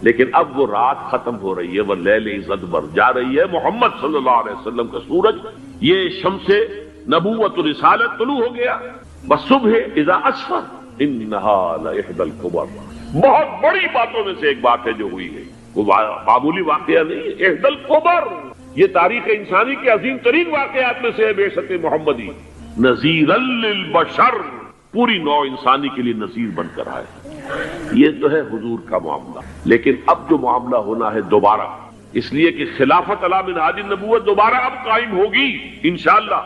لیکن اب وہ رات ختم ہو رہی ہے، واللیل اذ ادبر، جا رہی ہے محمد صلی اللہ علیہ وسلم کا سورج، یہ شمس نبوت و رسالت طلوع ہو گیا. والصبح اذا اسفر انها لإحدى الكبر، بہت بڑی باتوں میں سے ایک بات ہے جو ہوئی ہے، وہ معمولی واقعہ نہیں ہے. احدى الكبر، یہ تاریخ انسانی کے عظیم ترین واقعات میں سے ہے بعثت محمدی. نذیرا للبشر، پوری نوع انسانی کے لیے نذیر بن کر آئے. یہ تو ہے حضور کا معاملہ، لیکن اب جو معاملہ ہونا ہے دوبارہ، اس لیے کہ خلافت علی منہاج النبوت دوبارہ اب قائم ہوگی انشاءاللہ.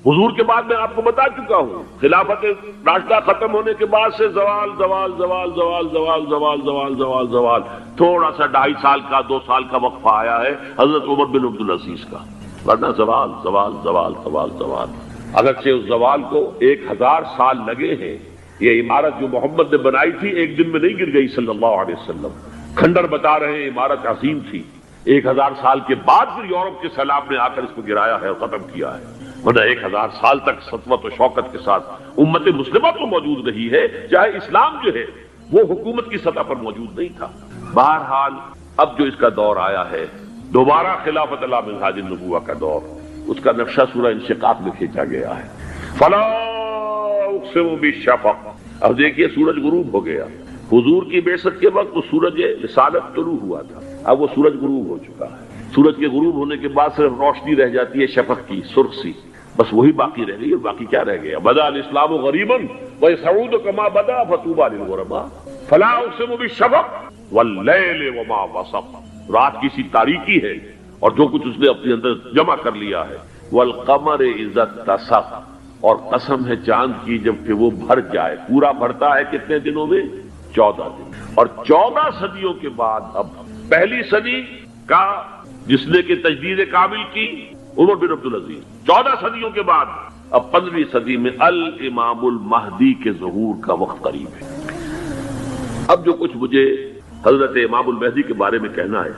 حضور کے بعد میں آپ کو بتا چکا ہوں، خلافت راشدہ ختم ہونے کے بعد سے زوال زوال زوال زوال زوال زوال زوال زوال زوال، تھوڑا سا 2.5 سال کا 2 سال کا وقفہ آیا ہے حضرت عمر بن عبدالعزیز کا، ورنہ زوال زوال زوال زوال زوال. اگرچہ اس زوال کو 1000 سال لگے ہیں. یہ عمارت جو محمد نے بنائی تھی ایک دن میں نہیں گر گئی صلی اللہ علیہ وسلم. کھنڈر بتا رہے ہیں عمارت عظیم تھی، 1000 سال کے بعد پھر یورپ کے سیلاب نے آ کر اس کو گرایا ہے اور ختم کیا ہے، ورنہ 1000 سال تک سطوت و شوکت کے ساتھ امت مسلمہ تو موجود رہی ہے، چاہے اسلام جو ہے وہ حکومت کی سطح پر موجود نہیں تھا. بہرحال اب جو اس کا دور آیا ہے دوبارہ خلافت علی منہاج النبوہ کا دور، اس کا نقشہ سورہ انشقاق میں کھینچا گیا ہے. فلا اقسم بالشفق، اب دیکھیے سورج غروب ہو گیا. حضور کی بعثت کے وقت وہ سورج رسالت طلوع ہوا تھا، اب وہ سورج غروب ہو چکا ہے. سورج کے غروب ہونے کے بعد صرف روشنی رہ جاتی ہے شفق کی، سرخ سی، بس وہی باقی رہ گئی. اور باقی کیا رہ گیا؟ بدا الاسلام غریبا ویسعود کما بدا فطوبى للغرباء. فلا اقسم بالشفق واللیل وما وسق، رات کی سی تاریکی ہے اور جو کچھ اس نے اپنے اندر جمع کر لیا ہے. والقمر اذا اتسق، اور قسم ہے چاند کی جب کہ وہ بھر جائے. پورا بھرتا ہے کتنے دنوں میں؟ 14 دن. اور 14 صدیوں کے بعد اب پہلی صدی کا جس نے کہ تجدید کامل کی عمر بن عبدالعزیز، 14 صدیوں کے بعد اب 15ویں صدی میں الامام المہدی کے ظہور کا وقت قریب ہے. اب جو کچھ مجھے حضرت امام المہدی کے بارے میں کہنا ہے،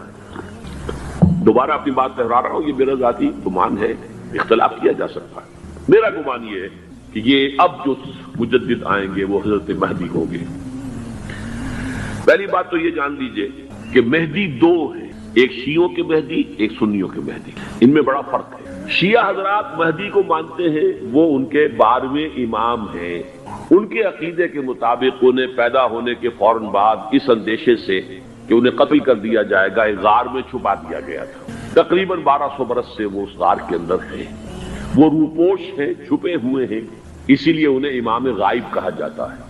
دوبارہ اپنی بات دہرا رہا ہوں، یہ میرا ذاتی گمان ہے، اختلاف کیا جا سکتا ہے. میرا گمان یہ ہے کہ یہ اب جو مجدد آئیں گے وہ حضرت مہدی ہوں گے. پہلی بات تو یہ جان لیجئے کہ مہدی 2 ہیں، ایک شیعوں کے مہدی، ایک سنیوں کے مہدی. ان میں بڑا فرق ہے. شیعہ حضرات مہدی کو مانتے ہیں، وہ ان کے 12ویں امام ہیں. ان کے عقیدے کے مطابق انہیں پیدا ہونے کے فوراً بعد اس اندیشے سے کہ انہیں قتل کر دیا جائے گا ایک غار میں چھپا دیا گیا تھا. تقریباً 1200 برس سے وہ اس غار کے اندر ہیں. وہ روپوش ہیں، چھپے ہوئے ہیں، اسی لیے انہیں امام غائب کہا جاتا ہے.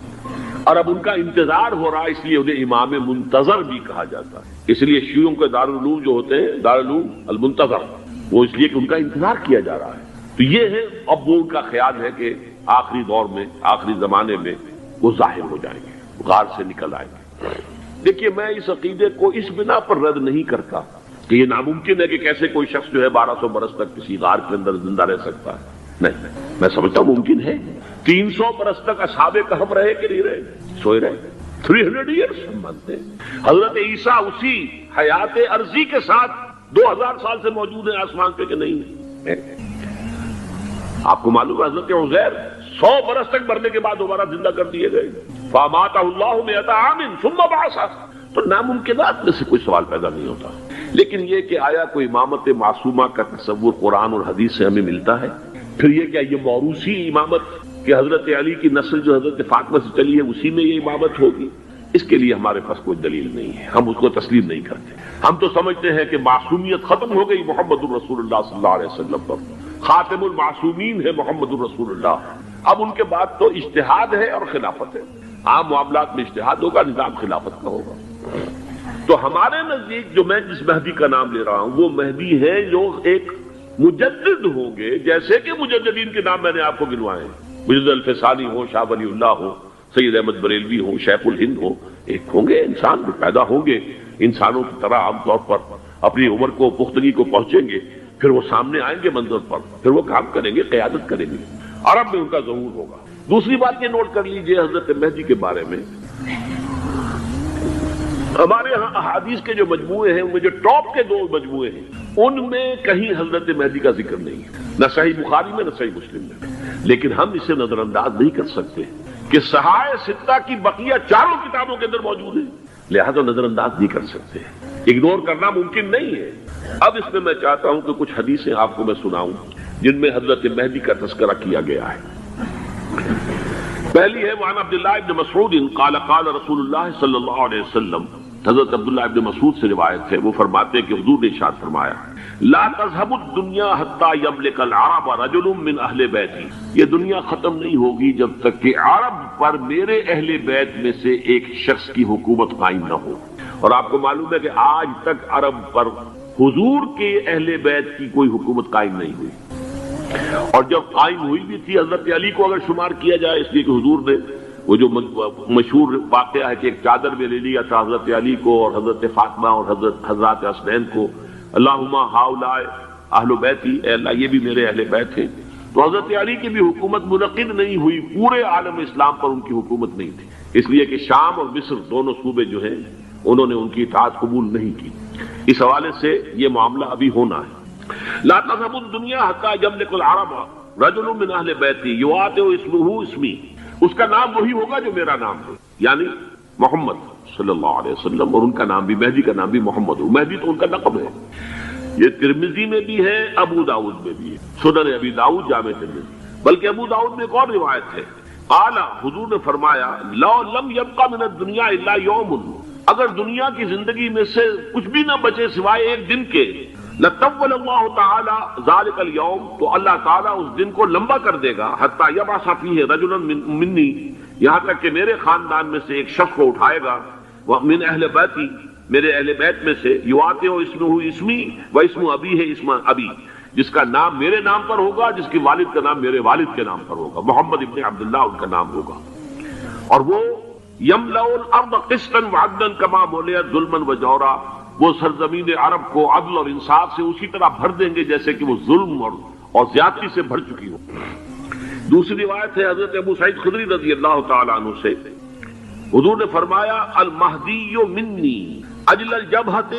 اور اب ان کا انتظار ہو رہا ہے، اس لیے انہیں امام منتظر بھی کہا جاتا ہے. اس لیے شیعوں کے دارالعلوم جو ہوتے ہیں دارالعلوم المنتظر، وہ اس لیے کہ ان کا انتظار کیا جا رہا ہے. تو یہ ہے اب وہ ان کا خیال ہے کہ آخری دور میں، آخری زمانے میں وہ ظاہر ہو جائیں گے، غار سے نکل آئیں گے. دیکھیے میں اس عقیدے کو اس بنا پر رد نہیں کرتا کہ یہ ناممکن ہے کہ کیسے کوئی شخص جو ہے 1200 برس تک کسی غار کے اندر زندہ رہ سکتا ہے. نہیں، میں سمجھتا ہوں ممکن ہے. 300 برس تک اصحاب کہف رہے کہ نہیں رہے؟ سوئے رہے. 300 ایئرس ہم مانتے ہیں. حضرت عیسیٰ اسی حیات عرضی کے ساتھ 2000 سال سے موجود ہیں آسمان پہ کہ نہیں؟ آپ کو معلوم ہے حضرت عزیر 100 برس تک مرنے کے بعد دوبارہ زندہ کر دیے گئے. فاماتہ اللہ 100 عام ثم بعثہ. تو ناممکنات میں سے کوئی سوال پیدا نہیں ہوتا. لیکن یہ کہ آیا کوئی امامت معصومہ کا تصور قرآن اور حدیث سے ہمیں ملتا ہے؟ پھر یہ کیا یہ موروثی امامت کہ حضرت علی کی نسل جو حضرت فاطمہ سے چلی ہے اسی میں یہ امامت ہوگی؟ اس کے لیے ہمارے پاس کوئی دلیل نہیں ہے، ہم اس کو تسلیم نہیں کرتے. ہم تو سمجھتے ہیں کہ معصومیت ختم ہو گئی محمد الرسول اللہ صلی اللہ علیہ وسلم پر. خاتم المعصومین ہے محمد الرسول اللہ. اب ان کے بعد تو اجتہاد ہے اور خلافت ہے. عام معاملات میں اجتہاد ہوگا، نظام خلافت کا ہوگا. تو ہمارے نزدیک جو میں جس مہدی کا نام لے رہا ہوں وہ مہدی ہے جو ایک مجدد ہوں گے، جیسے کہ مجددین کے نام میں نے آپ کو گنوائے ہیں. مجدد الفسانی ہو، شاہ ولی اللہ ہو، سید احمد بریلوی ہو، شیخ الہند ہو. ایک ہوں گے انسان جو پیدا ہوں گے انسانوں کی طرح عام طور پر اپنی عمر کو پختگی کو پہنچیں گے، پھر وہ سامنے آئیں گے منظر پر، پھر وہ کام کریں گے، قیادت کریں گے. عرب میں ان کا ظہور ہوگا. دوسری بات یہ نوٹ کر لیجئے حضرت مہدی کے بارے میں، ہمارے ہاں احادیث کے جو مجموعے ہیں ان میں جو ٹاپ کے 2 مجموعے ہیں ان میں کہیں حضرت مہدی کا ذکر نہیں ہے، نہ صحیح بخاری میں نہ صحیح مسلم میں. لیکن ہم اسے نظر انداز نہیں کر سکتے کہ صحائح ستہ کی بقیہ 4 کتابوں کے اندر موجود ہے. لہذا نظر انداز نہیں کر سکتے، اگنور کرنا ممکن نہیں ہے۔ اب اس میں میں چاہتا ہوں کہ کچھ حدیثیں آپ کو میں سناؤں جن میں حضرت مہدی کا تذکرہ کیا گیا ہے۔ پہلی ہے وعن عبداللہ ابن مسعود قال قال رسول اللہ صلی اللہ علیہ وسلم، حضرت عبداللہ ابن مسعود سے روایت ہے، وہ فرماتے ہیں کہ حضور نے ارشاد فرمایا لا تذهب الدنيا حتى يملك العرب رجل من اہل بیتی، یہ دنیا ختم نہیں ہوگی جب تک کہ عرب پر میرے اہل بیت میں سے ایک شخص کی حکومت قائم نہ ہو۔ اور آپ کو معلوم ہے کہ آج تک عرب پر حضور کے اہل بیت کی کوئی حکومت قائم نہیں ہوئی، اور جب قائم ہوئی بھی تھی حضرت علی کو اگر شمار کیا جائے، اس لیے کہ حضور نے وہ جو مشہور واقعہ ہے کہ ایک چادر میں لے لیا تھا حضرت علی کو اور حضرت فاطمہ اور حضرات حسنین کو، اللہم ہؤلاء اہل بیتی، اے اللہ یہ بھی میرے اہل بیت ہیں، تو حضرت علی کی بھی حکومت منعقد نہیں ہوئی، پورے عالم اسلام پر ان کی حکومت نہیں تھی، اس لیے کہ شام اور مصر دونوں صوبے جو ہیں انہوں نے ان کی اطاعت قبول نہیں کی۔ اس حوالے سے یہ معاملہ ابھی ہونا ہے۔ لا تذهب الدنيا حتى يملك العرب رجل من اہل بیتی یواطئ اسمہ اسمی، اس کا نام وہی ہوگا جو میرا نام ہے، یعنی محمد صلی اللہ علیہ وسلم، اور ان کا نام بھی مہدی کا نام بھی محمد ہو، مہدی تو ان کا لقب ہے۔ یہ ترمذی میں بھی ہے، ابو داؤد میں بھی ہے، سنن ابی داؤد جامع ترمذی، بلکہ ابو داؤد میں ایک اور روایت ہے، قال حضور نے فرمایا لو لم يبقى من الدنيا الا يوم، اگر دنیا کی زندگی میں سے کچھ بھی نہ بچے سوائے ایک دن کے، لطول اللہ تعالی ذلك اليوم، تو اللہ تعالیٰ اس دن کو لمبا کر دے گا، حتی یبعث فیہ رجلا منی، یہاں تک کہ میرے خاندان میں سے ایک شخص کو اٹھائے گا، من اہل بیتی، میرے اہل بیت میں سے، یواطئ اسمہ اسمی و اسم ابی ہے اسم ابی، جس کا نام میرے نام پر ہوگا، جس کے والد کا نام میرے والد کے نام پر ہوگا، محمد ابن عبداللہ ان کا نام ہوگا، اور وہ یملأ الارض قسطا وعدلا کما ملئت ظلما وجورا، وہ سرزمین عرب کو عدل اور انصاف سے اسی طرح بھر دیں گے جیسے کہ وہ ظلم اور زیادتی سے بھر چکی ہو۔ دوسری روایت ہے حضرت ابو سعید خدری رضی اللہ تعالی عنہ سے، حضور نے فرمایا المہدی منی اجل الجبہۃ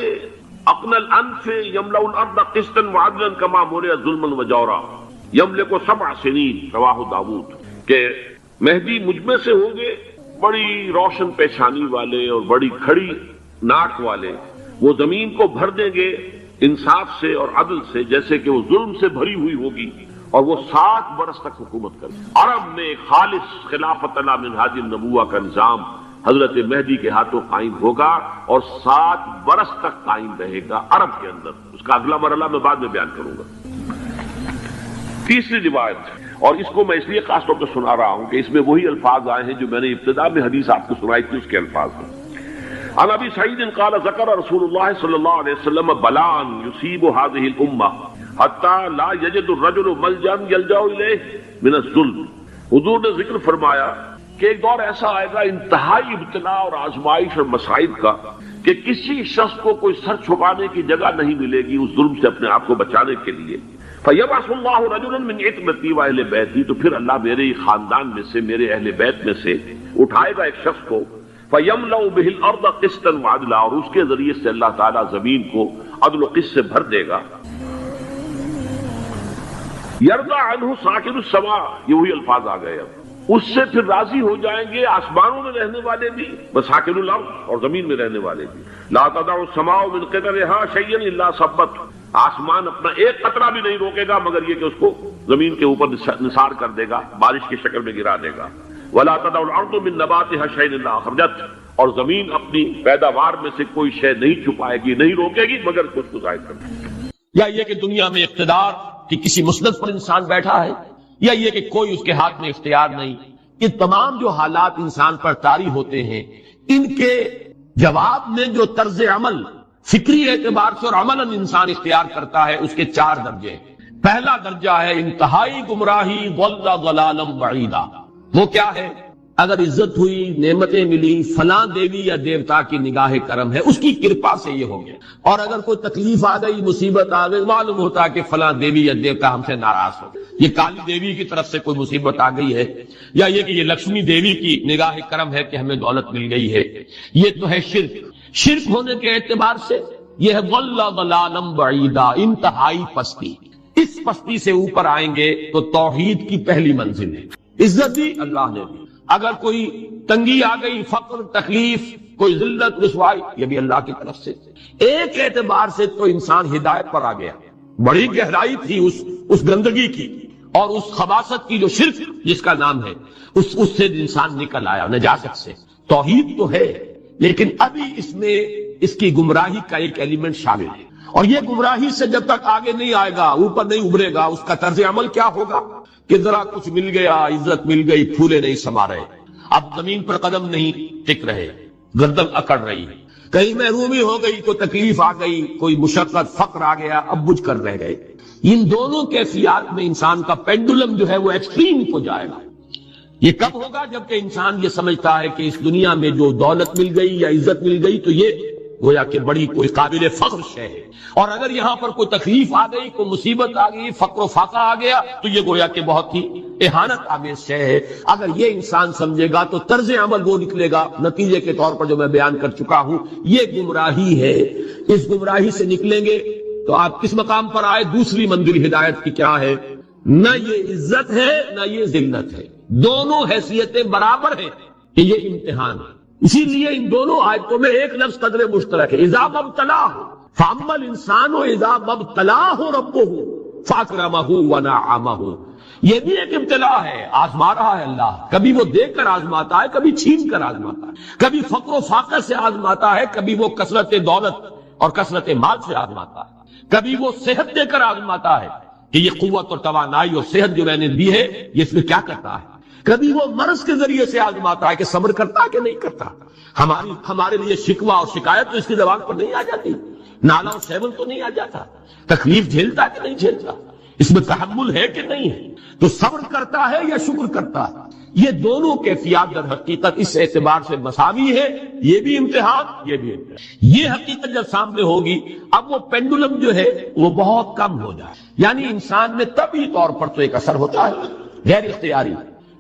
اقنى الانف یملأ الارض قسطا وعدلا کما ملئت ظلما وجورا یملک 7 سنین، رواہ داؤد، کہ مہدی مجھ میں سے ہوں گے بڑی روشن پیشانی والے اور بڑی کھڑی ناک والے، وہ زمین کو بھر دیں گے انصاف سے اور عدل سے جیسے کہ وہ ظلم سے بھری ہوئی ہوگی، اور وہ 7 برس تک حکومت کرے۔ عرب میں خالص خلافت علی منہاج النبوہ کا نظام حضرت مہدی کے ہاتھوں قائم ہوگا اور 7 برس تک قائم رہے گا عرب کے اندر، اس کا اگلا مرحلہ میں بعد میں بیان کروں گا۔ تیسری روایت، اور اس کو میں اس لیے خاص طور پر سنا رہا ہوں کہ اس میں وہی الفاظ آئے ہیں جو میں نے ابتدا میں حدیث آپ کو سنائی تھی، اس کے الفاظ ہیں۔ عن ابی سعید قال ذکر رسول اللہ صلی اللہ علیہ وسلم بلاء یصیب هذه الامہ حتی لا یجد الرجل ملجا یلجا الیہ من الظلم، حضور نے ذکر فرمایا کہ ایک دور ایسا آئے گا انتہائی ابتلا اور آزمائش اور مصائب کا کہ کسی شخص کو کوئی سر چھپانے کی جگہ نہیں ملے گی اس ظلم سے اپنے آپ کو بچانے کے لیے۔ فَيَبْعَثُ اللَّهُ رَجُلًا مِنْ عِتْرَتِي وَأَهْلِ بَيْتِي، تو پھر اللہ میرے خاندان میں سے، میرے اہل بیت میں سے اٹھائے گا ایک شخص کو، فَيَمْلَأُ بِهِ الْأَرْضَ قِسْطًا وَعَدْلًا، اور اس کے ذریعے سے اللہ تعالیٰ زمین کو عدل و قسط سے بھر دے گا۔ يَرْضَى عَنْهُ سَاكِنُ السَّمَاءِ، یہ وہی الفاظ آ گئے، اب اس سے پھر راضی ہو جائیں گے آسمانوں میں رہنے والے بھی، وَسَاكِنُ الْأَرْضِ، اور زمین میں رہنے والے بھی۔ لَا تَدَعُ السَّمَاءُ مِنْ قِطَرِهَا شَيْئًا إِلَّا صَبَّتْ، آسمان اپنا ایک قطرہ بھی نہیں روکے گا مگر یہ کہ اس کو زمین کے اوپر نثار کر دے گا، بارش کی شکل میں گرا دے گا۔ وَلَا تَدَعُ الْأَرْضُ مِن نَبَاتِهَا شَيْئًا إِلَّا أَخْرَجَتْ، اور زمین اپنی پیداوار میں سے کوئی شے نہیں چھپائے گی، نہیں روکے گی مگر کچھ کو ظاہر کر دے گی۔ یا یہ کہ دنیا میں اقتدار کہ کسی مسند پر انسان بیٹھا ہے، یا یہ کہ کوئی اس کے ہاتھ میں اختیار نہیں، یہ تمام جو حالات انسان پر طاری ہوتے ہیں، ان کے جواب میں جو طرز عمل فکری اعتبار سے اور عملاً انسان اختیار کرتا ہے، اس کے 4 درجے ہیں۔ پہلا درجہ ہے انتہائی گمراہی، ضل ضلالا بعیدا۔ وہ کیا ہے؟ اگر عزت ہوئی، نعمتیں ملی، فلاں دیوی یا دیوتا کی نگاہ کرم ہے، اس کی کرپا سے یہ ہو گیا، اور اگر کوئی تکلیف آ گئی، مصیبت آ گئی، معلوم ہوتا ہے کہ فلاں دیوی یا دیوتا ہم سے ناراض ہو، یہ کالی دیوی کی طرف سے کوئی مصیبت آ گئی ہے، یا یہ کہ یہ لکشمی دیوی کی نگاہ کرم ہے کہ ہمیں دولت مل گئی ہے۔ یہ تو ہے شرک۔ شرک ہونے کے اعتبار سے یہ ہے ضل ضلالا بعیدا، انتہائی پستی۔ اس پستی سے اوپر آئیں گے تو توحید کی پہلی منزل ہے۔ عزت دی اللہ نے دی، اگر کوئی تنگی آ گئی، فقر، تکلیف، کوئی ذلت رسوائی، یہ بھی اللہ کی طرف سے۔ ایک اعتبار سے تو انسان ہدایت پر آ گیا، بڑی گہرائی تھی اس گندگی کی اور اس خباثت کی جو شرک جس کا نام ہے، اس سے انسان نکل آیا، نجاست سے۔ توحید تو ہے لیکن ابھی اس میں اس کی گمراہی کا ایک ایلیمنٹ شامل ہے، اور یہ گمراہی سے جب تک آگے نہیں آئے گا، اوپر نہیں ابھرے گا، اس کا طرز عمل کیا ہوگا کہ ذرا کچھ مل گیا، عزت مل گئی، پھولے نہیں سما رہے، اب زمین پر قدم نہیں ٹک رہے، گردن اکڑ رہی ہے، کہیں محرومی ہو گئی، کوئی تکلیف آ گئی، کوئی مشقت فقر آ گیا، اب بجھ کر رہ گئے۔ ان دونوں کیفیات میں انسان کا پینڈولم جو ہے وہ ایکسٹریم کو جائے گا۔ یہ کب ہوگا؟ جبکہ انسان یہ سمجھتا ہے کہ اس دنیا میں جو دولت مل گئی یا عزت مل گئی تو یہ گویا کہ بڑی کوئی قابل فخر شے ہے، اور اگر یہاں پر کوئی تکلیف آ گئی، کوئی مصیبت آ گئی، فقر و فاقہ آ گیا تو یہ گویا کہ بہت ہی اہانت آمیز شے ہے۔ اگر یہ انسان سمجھے گا تو طرز عمل وہ نکلے گا نتیجے کے طور پر جو میں بیان کر چکا ہوں، یہ گمراہی ہے۔ اس گمراہی سے نکلیں گے تو آپ کس مقام پر آئے؟ دوسری منزل ہدایت کی کیا ہے؟ نہ یہ عزت ہے نہ یہ ذلت ہے، دونوں حیثیتیں برابر ہیں کہ یہ امتحان ہے۔ اسی لیے ان دونوں آیتوں میں ایک لفظ قدر مشترک ہے، اذا مبتلاہ فاما الانسان اذا مبتلاہ ربہ فاکرمہ ونعمہ۔ یہ بھی ایک ابتلا ہے، آزما رہا ہے اللہ، کبھی وہ دے کر آزماتا ہے، کبھی چھین کر آزماتا ہے، کبھی فقر و فاقہ سے آزماتا ہے، کبھی وہ کثرت دولت اور کثرت مال سے آزماتا ہے، کبھی وہ صحت دے کر آزماتا ہے کہ یہ قوت اور توانائی اور صحت جو میں نے دی ہے یہ اس میں کیا کرتا ہے، کبھی وہ مرض کے ذریعے سے آزماتا ہے کہ صبر کرتا ہے کہ نہیں کرتا۔ ہمارے لیے شکوہ اور شکایت تو اس کی زبان پر نہیں آ جاتی، نالا و سیون تو نہیں آ جاتا، تکلیف جھیلتا کہ نہیں جھیلتا، اس میں تحمل ہے کہ نہیں ہے، تو صبر کرتا ہے یا شکر کرتا ہے۔ یہ دونوں کیفیات در حقیقت اس اعتبار سے مساوی ہے، یہ بھی امتحان، یہ بھی امتحان۔ یہ حقیقت جب سامنے ہوگی اب وہ پینڈولم جو ہے وہ بہت کم ہو جائے، یعنی انسان میں طبعی طور پر تو ایک اثر ہوتا ہے غیر اختیاری،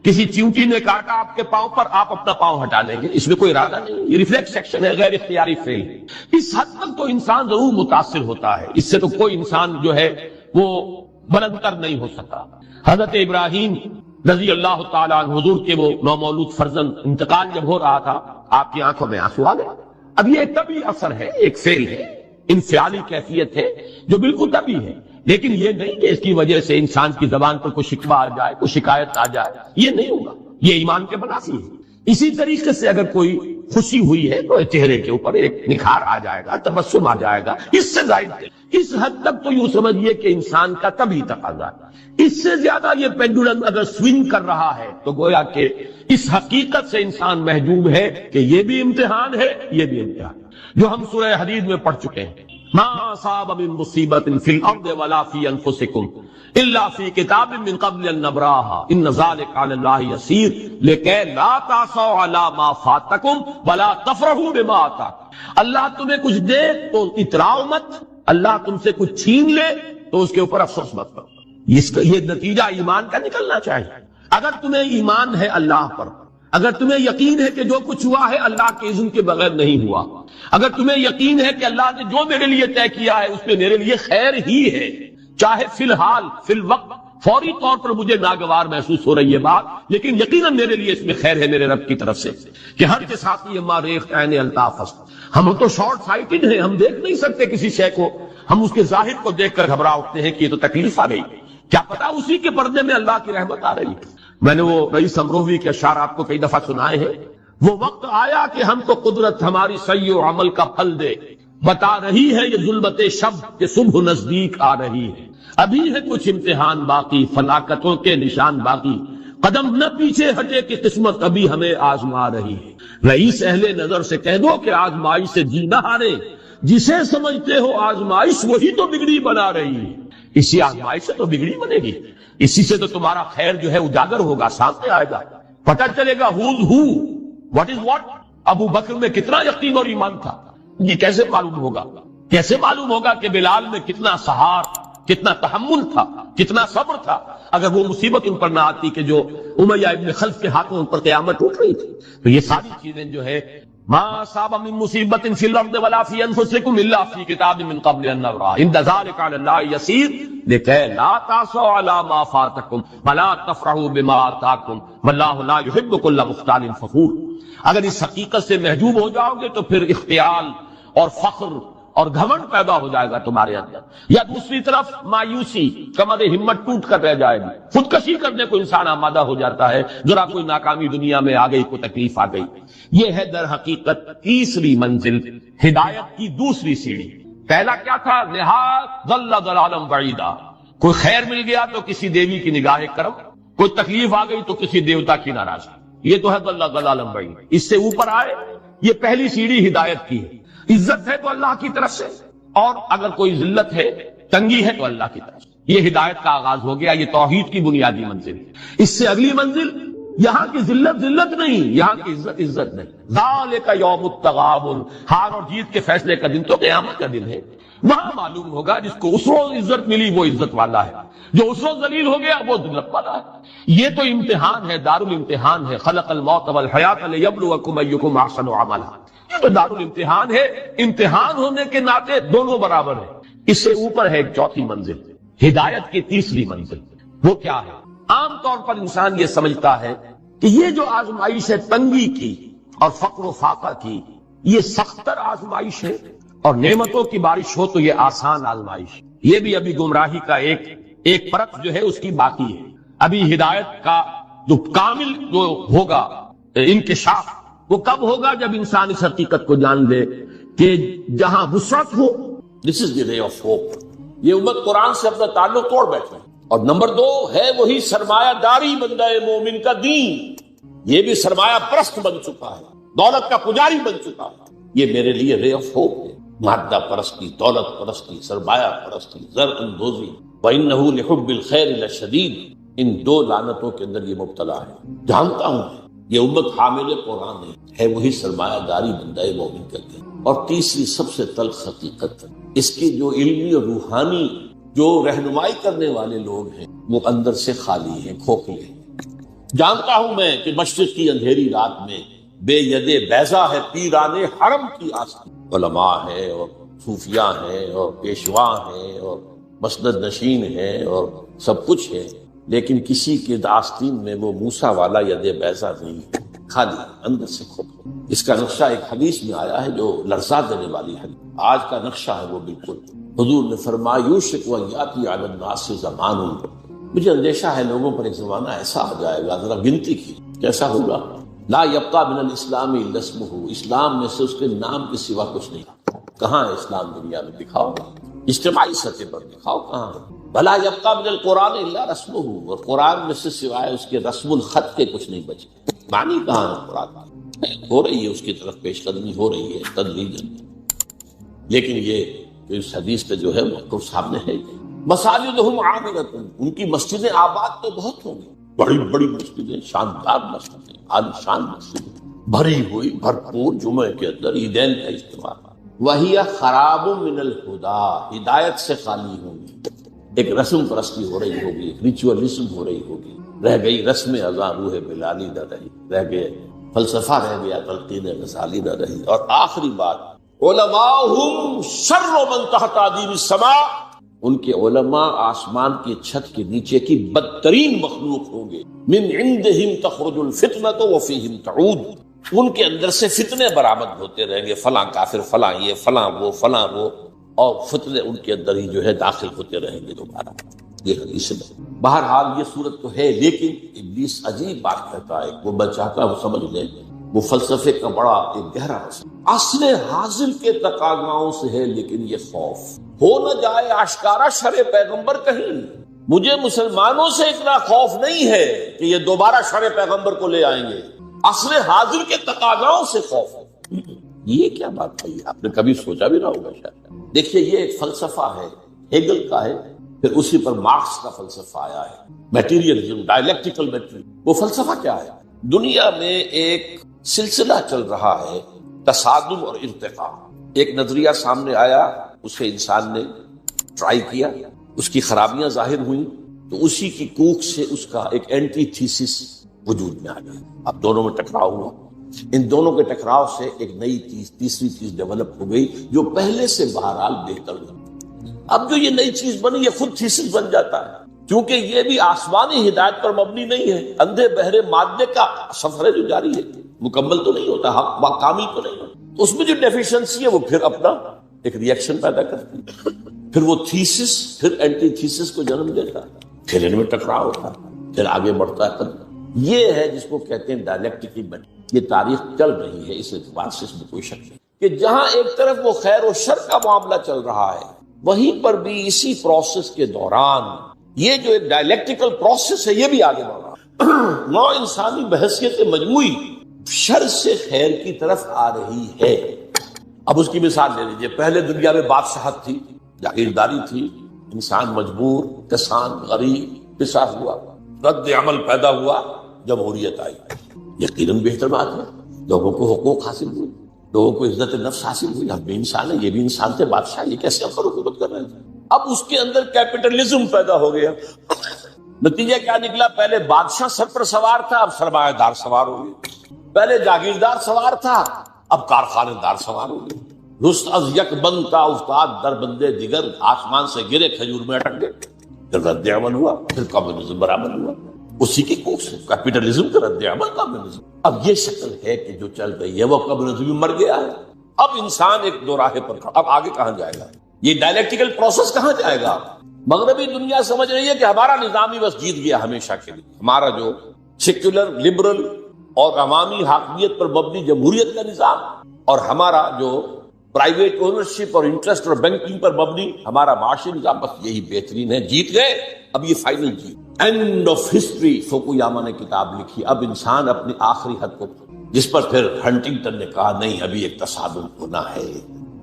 کسی چیونٹی نے کاٹا آپ کے پاؤں پر، آپ اپنا پاؤں ہٹا لیں گے، اس میں کوئی ارادہ نہیں، یہ ریفلیکس ایکشن ہے، غیر اختیاری فعل ہے۔ اس حد تک تو انسان ضرور متاثر ہوتا ہے، اس سے تو کوئی انسان جو ہے وہ بلندتر نہیں ہو سکا۔ حضرت ابراہیم رضی اللہ تعالیٰ عنہ حضور کے وہ نومولود فرزند انتقال جب ہو رہا تھا، آپ کی آنکھوں میں آنسو آ گئے۔ اب یہ طبعی اثر ہے، ایک فعل ہے، انفعالی کیفیت ہے جو بالکل طبعی ہے، لیکن یہ نہیں کہ اس کی وجہ سے انسان کی زبان پر کوئی شکوہ آ جائے، کوئی شکایت آ جائے، یہ نہیں ہوگا، یہ ایمان کے منافی ہے۔ اسی طریقے سے اگر کوئی خوشی ہوئی ہے تو چہرے کے اوپر ایک نکھار آ جائے گا، تبسم آ جائے گا، اس سے زائد ہے۔ اس حد تک تو یوں سمجھیے کہ انسان کا طبعی تقاضا ہے، اس سے زیادہ یہ پینڈولم اگر سوئنگ کر رہا ہے تو گویا کہ اس حقیقت سے انسان محجوب ہے کہ یہ بھی امتحان ہے، یہ بھی امتحان ہے، جو ہم سورہ حدید میں پڑھ چکے ہیں۔ ما اصاب من مصیبت فی الارض ولا فی انفسکم الا فی کتاب من قبل ان نبراها ان ذلک علی اللہ یسیر لکی لا تعصوا علی ما فاتکم ولا تفرحوا بما آتاکم۔ اللہ تمہیں کچھ دے تو اتراؤ مت، اللہ تم سے کچھ چھین لے تو اس کے اوپر افسوس مت کرو۔ یہ نتیجہ ایمان کا نکلنا چاہیے۔ اگر تمہیں ایمان ہے اللہ پر، اگر تمہیں یقین ہے کہ جو کچھ ہوا ہے اللہ کے اذن کے بغیر نہیں ہوا، اگر تمہیں یقین ہے کہ اللہ نے جو میرے لیے طے کیا ہے اس میں میرے لیے خیر ہی ہے، چاہے فی الحال فی الوقت فوری طور پر مجھے ناگوار محسوس ہو رہی ہے بات، لیکن یقیناً میرے لیے اس میں خیر ہے میرے رب کی طرف سے، کہ ہر کے ساتھ یہ ماریخ عین الطاف است۔ ہم تو شارٹ سائٹڈ ہیں، ہم دیکھ نہیں سکتے کسی شے کو، ہم اس کے ظاہر کو دیکھ کر گھبرا اٹھتے ہیں کہ یہ تو تکلیف آ گئی، کیا پتا اسی کے پردے میں اللہ کی رحمت آ رہی ہے۔ میں نے وہ رئیس امروہوی کے اشعار آپ کو کئی دفعہ سنائے ہیں۔ وہ وقت آیا کہ ہم کو قدرت ہماری سعی و عمل کا پھل دے، بتا رہی ہے یہ ظلمت شب کہ صبح نزدیک آ رہی ہے، ابھی ہے کچھ امتحان باقی، فلاکتوں کے نشان باقی، قدم نہ پیچھے ہٹے کہ قسمت ابھی ہمیں آزما رہی ہے۔ رئیس اہل نظر سے کہہ دو کہ آزمائش سے جی نہ ہارے، جسے سمجھتے ہو آزمائش وہی تو بگڑی بنا رہی ہے۔ اسی آزمائش سے تو بگڑی بنے گی، اسی سے تو تمہارا خیر جو ہے اجاگر ہوگا، سامنے آئے گا، پتہ چلے گا who's who, what is what۔ ابو بکر میں کتنا یقین اور ایمان تھا، یہ کیسے معلوم ہوگا؟ کیسے معلوم ہوگا کہ بلال میں کتنا سہار، کتنا تحمل تھا، کتنا صبر تھا، اگر وہ مصیبت ان پر نہ آتی کہ جو امیہ ابن خلف کے ہاتھوں ان پر قیامت ٹوٹ رہی تھی۔ تو یہ ساری چیزیں جو ہے ما اصاب من مصیبت فی الارض ولا فی انفسکم الا فی کتاب من قبل ان نبرأ ان ذلک علی اللہ یسیر لکی لا تعصوا علی ما فاتکم ولا تفرحوا بما آتاکم واللہ لا یحب کل مختال فخور۔ اگر اس حقیقت سے محجوب ہو جاؤ گے تو پھر اختیال اور فخر اور گھمنڈ پیدا ہو جائے گا تمہارے اندر، یا دوسری طرف مایوسی، کمر ہمت ٹوٹ کر رہ جائے گی، خودکشی کرنے کو انسان آمادہ ہو جاتا ہے، ذرا کوئی ناکامی دنیا میں آ گئی، کوئی تکلیف آ گئی۔ یہ ہے در حقیقت تیسری منزل، ہدایت کی دوسری سیڑھی۔ پہلا کیا تھا؟ نہاد ضل ضلالا بعیدا، کوئی خیر مل گیا تو کسی دیوی کی نگاہ کرم، کوئی تکلیف آ گئی تو کسی دیوتا کی ناراضگی، یہ تو ہے ضل ضلالا بعیدا۔ اس سے اوپر آئے، یہ پہلی سیڑھی ہدایت کی ہے۔ عزت ہے تو اللہ کی طرف سے، اور اگر کوئی ذلت ہے، تنگی ہے تو اللہ کی طرف سے۔ یہ ہدایت کا آغاز ہو گیا، یہ توحید کی بنیادی منزل۔ اس سے اگلی منزل، یہاں کی ذلت ذلت نہیں، یہاں کی عزت عزت نہیں۔ ذالک یوم التغابن، ہار اور جیت کے فیصلے کا دن تو قیامت کا دن ہے۔ وہاں معلوم ہوگا جس کو اس روز عزت ملی وہ عزت والا ہے، جو اس روز ذلیل ہو گیا وہ ذلت والا ہے۔ یہ تو امتحان ہے، دارالامتحان ہے۔ خلق الموت والحیات لیبلوکم ایکم احسن عملا، یہ تو دارالامتحان ہے۔ امتحان ہونے کے ناطے دونوں برابر ہیں۔ اس سے اوپر ہے ایک چوتھی منزل، ہدایت کی تیسری منزل۔ وہ کیا ہے؟ عام طور پر انسان یہ سمجھتا ہے کہ یہ جو آزمائش ہے تنگی کی اور فقر و فاقہ کی، یہ سختر آزمائش ہے، اور نعمتوں کی بارش ہو تو یہ آسان آزمائش۔ یہ بھی ابھی گمراہی کا ایک پرت جو ہے اس کی باقی ہے۔ ابھی ہدایت کا جو کامل جو ہوگا انکشاف، وہ کب ہوگا؟ جب انسان اس حقیقت کو جان لے کہ جہاں وسعت ہو، دس از دی رے آف ہوپ۔ یہ امت قرآن سے اپنا تعلق توڑ بیٹھے ہیں۔ اور نمبر دو ہے وہی سرمایہ داری بندہ مومن کا دین، یہ بھی سرمایہ پرست بن چکا ہے، دولت کا پجاری بن چکا ہے۔ یہ میرے لیے رے آف ہوپ ہے۔ مادہ پرستی، دولت پرستی، سرمایہ پرستی، زر اندوزی، وَإِنَّهُ لِحُبِّ الْخَيْرِ لَشَدِيدٌ، ان دو لعنتوں کے اندر یہ مبتلا ہے۔ جانتا ہوں یہ امت حامل قرآن نہیں ہے، وہی سرمایہ داری بندہ مومن کا دین۔ اور تیسری سب سے تلخ حقیقت، اس کی جو علمی اور روحانی جو رہنمائی کرنے والے لوگ ہیں وہ اندر سے خالی ہیں، کھوکھلے ہیں۔ جانتا ہوں میں کہ مشرق کی اندھیری رات میں بے ید بیضا ہے پیران حرم کی آستین، علماء ہیں اور صوفیاء ہیں اور پیشوا ہیں اور مسند نشین ہیں اور سب کچھ ہے، لیکن کسی کے آستین میں وہ موسیٰ والا ید بیضا نہیں، خالی اندر سے کھوکھلے۔ اس کا نقشہ ایک حدیث میں آیا ہے جو لرزا دینے والی حدیث، آج کا نقشہ ہے وہ بالکل۔ حضور نے فرمایا یوشک ان یاتی علی الناس زمان، مجھے اندیشہ ہے لوگوں پر ایک زمانہ ایسا آ جائے گا، ذرا گنتی کی کیسا ہوگا، لا یبقى من الاسلام الا اسمہ، اسلام میں سے اس کے نام کے سوا کچھ نہیں۔ کہاں ہے اسلام دنیا میں؟ دکھاؤ، اجتماعی سطح پر دکھاؤ کہاں ہے۔ بھلا یبقى من القرآن الا رسمہ، اور قرآن میں سے سوائے اس کے رسم الخط کے کچھ نہیں بچے۔ معنی کہاں ہے قرآن کی؟ ہو رہی ہے اس کی طرف پیش قدمی ہو رہی ہے تدریجاً، لیکن یہ اس حدیث پہ جو ہے موقف سامنے ہے۔ مساجدہم عامرۃ، ان کی مسجدیں آباد تو بہت ہوں گی، بڑی بڑی مسجدیں، شاندار مسجدیں، عالیشان مسجدیں، بھری ہوئی بھرپور، جمعے کے اندر عیدین کا اجتماع۔ وہی خراب من الہدی، ہدایت سے خالی ہوں گی۔ ایک رسم پرستی ہو رہی ہوگی، ایک ریچولیزم ہو رہی ہوگی، رہ گئی رسم اذاں روح بلالی نہ رہی، رہ گئے فلسفہ، رہ گیا تلقین غزالی نہ رہی۔ اور آخری بات، علماءہم شر من تحت عدیم السماء، ان کے علماء آسمان کی چھت کے نیچے کی بدترین مخلوق ہوں گے۔ من عندہم تخرج الفتنۃ وفیہم تعود، ان کے اندر سے فتنے برآمد ہوتے رہیں گے، فلاں کافر، فلاں یہ، فلاں وہ، اور فتنے ان کے اندر ہی جو ہے داخل ہوتے رہیں گے دوبارہ۔ یہ حدیث ہے۔ بہرحال یہ صورت تو ہے، لیکن ابلیس عجیب بات کہتا ہے، وہ میں چاہتا ہوں سمجھ لیں، وہ فلسفے کا بڑا ایک گہرا مسئلہ اصل حاصل کے تقاضاؤں سے ہے، لیکن یہ خوف ہو نہ جائے آشکارا شرع پیغمبر کہیں۔ مجھے مسلمانوں سے اتنا خوف نہیں ہے کہ یہ دوبارہ شرع پیغمبر کو لے آئیں گے، اصل حاضر کے تقاضاؤں سے خوف ہے۔ یہ کیا بات ہے؟ آپ نے کبھی سوچا بھی نہ ہوگا شاید۔ دیکھیے یہ ایک فلسفہ ہے، ہیگل کا ہے، پھر اسی پر مارکس کا فلسفہ آیا ہے، میٹیریلزم، ڈائلیکٹیکل میٹری۔ وہ فلسفہ کیا ہے؟ دنیا میں ایک سلسلہ چل رہا ہے، تصادم اور ارتقاء۔ ایک نظریہ سامنے آیا، اسے انسان نے ٹرائی کیا، اس کی خرابیاں ظاہر ہوئیں، تو اسی کی کوکھ سے اس کا ایک اینٹی تھیسس وجود میں آ گیا۔ اب دونوں میں ٹکراؤ ہوا، ان دونوں کے ٹکراؤ سے ایک نئی چیز، تیسری چیز ڈیولپ ہو گئی جو پہلے سے بہرحال بہتر ہوئی۔ اب جو یہ نئی چیز بنی یہ خود تھیسس بن جاتا ہے، کیونکہ یہ بھی آسمانی ہدایت پر مبنی نہیں ہے، اندھے بہرے مادے کا سفر ہے جو جاری ہے، مکمل تو نہیں ہوتا، حق کامل تو نہیں ہوتا، اس میں جو ڈیفیشنسی ہے وہ پھر اپنا ایک ری ایکشن پیدا کرتی ہے، پھر وہ تھیسس پھر اینٹی تھیسس کو جنم دیتا ہے، پھر ان میں ٹکراؤ ہوتا ہے، پھر آگے بڑھتا ہے قدم۔ یہ ہے جس کو کہتے ہیں ڈائلیکٹک ایونٹ۔ یہ تاریخ چل رہی ہے، اس اعتبار سے اس میں کوئی شک نہیں کہ جہاں ایک طرف وہ خیر و شر کا معاملہ چل رہا ہے، وہیں پر بھی اسی پروسیس کے دوران یہ جو ایک ڈائلیکٹیکل پروسیس ہے یہ بھی آگے بڑھ رہا ہے۔ نوع انسانی بحیثیت مجموعی شر سے خیر کی طرف آ رہی ہے۔ اب اس کی مثال لے لیجیے، پہلے دنیا میں بادشاہت تھی، جاگیرداری تھی، انسان مجبور، کسان غریب پسا ہوا، رد عمل پیدا ہوا، جمہوریت آئی، یقیناً بہتر بات ہے، لوگوں کو حقوق حاصل ہوئے، لوگوں کو عزت نفس حاصل ہوئی، ہم بھی انسان ہیں، یہ بھی انسان تھے، بادشاہ یہ کیسے افر حکومت کر رہے تھے؟ اب اس کے اندر کیپٹلزم پیدا ہو گیا، نتیجہ کیا نکلا؟ پہلے بادشاہ سر پر سوار تھا، اب سرمایہ دار سوار ہو گئے، پہلے جاگیردار سوار تھا، اب کارخانے دار سوار ہو گئے، رست از یک بند کا افتاد در بندے دیگر، آسمان سے گرے کھجور میں اٹک گئے، پھر رد عمل ہوا، پھر کمیونزم برآمد ہوا، اسی کی کوکھ سے کیپٹلزم کا رد عمل کمیونزم۔ اب یہ شکل ہے کہ جو چل رہی ہے وہ کمیونزم مر گیا ہے، اب انسان ایک دو راہے پر کھڑا، اب آگے کہاں جائے گا؟ یہ ڈائلیکٹیکل پروسیس کہاں جائے گا؟ مغربی دنیا سمجھ رہی ہے کہ ہمارا نظام ہی بس جیت گیا ہمیشہ کے لیے، ہمارا جو سیکولر لبرل اور عوامی حاکمیت پر مبنی جمہوریت کا نظام اور ہمارا جو پرائیویٹ اونرشپ اور انٹرسٹ اور بینکنگ پر مبنی ہمارا معاشی نظام، بس یہی بہترین ہے، جیت گئے، اب یہ فائنل جیت، اینڈ آف ہسٹری۔ فوکویاما نے کتاب لکھی، اب انسان اپنی آخری حد کو، جس پر پھر ہنٹنگٹن نے کہا نہیں ابھی ایک تصادم ہونا ہے،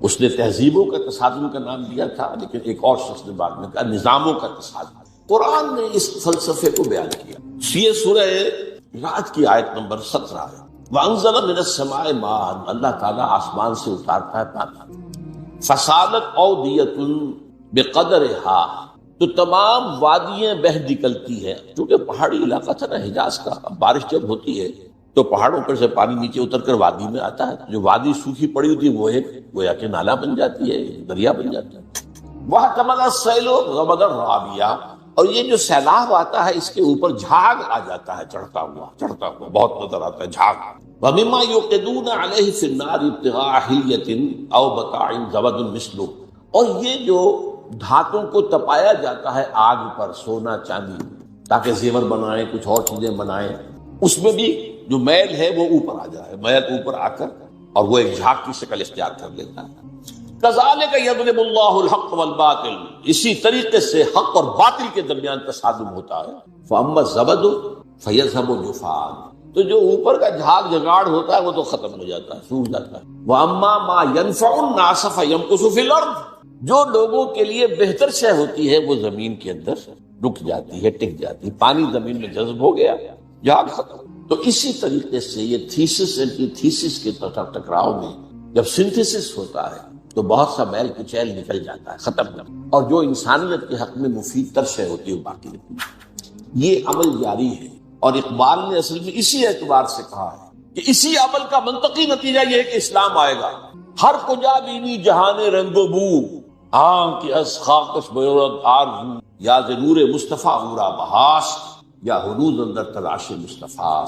اس نے تہذیبوں کا تصادم کا نام دیا تھا، لیکن ایک اور شخص نے بعد میں کہا نظاموں کا تصادم۔ قرآن نے اس فلسفے کو بیان کیا، یہ سورہ رعد کی آیت نمبر 17 ہے، وَأَنزَلَ مِنَ السَّمَاءِ مَاءً، اللہ تعالیٰ آسمان سے اتارتا ہے پانی، فَسَالَتْ أَوْدِيَةٌ بِقَدْرِهَا، تو تمام وادیاں بہہ نکلتی ہیں، کیونکہ پہاڑی علاقہ تھا نا حجاز کا، اب بارش جب ہوتی ہے تو پہاڑوں پر سے پانی نیچے اتر کر وادی میں آتا ہے، جو وادی سوکھی پڑی ہوتی ہے وہ ایک گویا کہ نالا بن جاتی ہے، دریا بن جاتا ہے۔ وَاحْتَمَلَ السَّيْلُ غَمَدًا رَّابِيًا، اور یہ جو سیلاب آتا ہے اس کے اوپر جھاگ آ جاتا ہے، چڑھتا ہوا بہت نظر آتا ہے جھاگ۔ وَمِمَّا يُوقِدُونَ عَلَيْهِ فِي النَّارِ ابْتِغَاءَ حِلْيَةٍ أَوْ مَتَاعٍ زَبَدٌ مِثْلُهُ، اور یہ جو دھاتوں کو تپایا جاتا ہے آگ پر، سونا چاندی، تاکہ زیور بنائیں، کچھ اور چیزیں بنائیں، اس میں بھی جو میل ہے وہ اوپر آ جائے، میل اوپر آ کر اور وہ ایک جھاگ کی شکل اختیار کر لیتا ہے۔ کذالک یضرب اللہ الحق والباطل، اسی طریقے سے حق اور باطل کے درمیان تصادم ہوتا ہے۔ فاما الزبد فیذهب جفاء، تو جو اوپر کا جھاگ جگاڑ ہوتا ہے وہ تو ختم ہو جاتا ہے، سوکھ جاتا ہے۔ واما ما ينفع الناس فيمكث في الارض، جو لوگوں کے لیے بہتر شے ہوتی ہے وہ زمین کے اندر رک جاتی ہے، ٹک جاتی ہے، پانی زمین میں جذب ہو گیا، جھاگ ختم۔ تو اسی طریقے سے یہ تھیسس اینٹی تھیسس کے ٹکراؤ میں جب سنتھیسس ہوتا ہے تو بہت سا میل کچیل نکل جاتا ہے، ختم کر، اور جو انسانیت کے حق میں مفید تر شے ہوتی ہے وہ باقی رہتی ہے۔ یہ عمل جاری ہے، اور اقبال نے اصل میں اسی اعتبار سے کہا ہے کہ اسی عمل کا منطقی نتیجہ یہ ہے کہ اسلام آئے گا۔ ہر کجا بینی جہان رنگ و بو، آنکھ کی از خاکش بیورد آرزو، یا ز نور مصطفیٰ ہورا بہاس، یا حنوز اندر تلاش مصطفیٰ۔